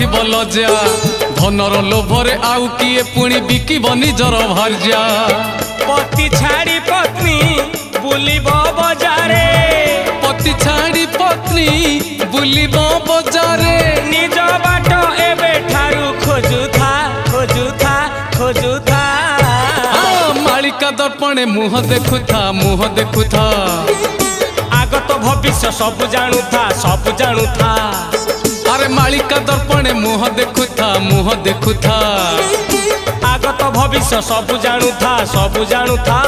रहिब लज्जा धनर लोभरे आउ किए पुणी बिकिब निजर भार्या पति छाड़ी पत्नी बुलिब बजारे पति छाड़ी पत्नी बुलिब बजारे निज बाट एबे ठारू खोजुथा खोजुथा खोजुथा मालिका दर्पणे मुह देखुथा आगत भविष्य सब जानुथा सब जानुथा अरे मालिका दर्पणे मुह देखुथा आगत भविष्य सब जानुथा सब जानुथा।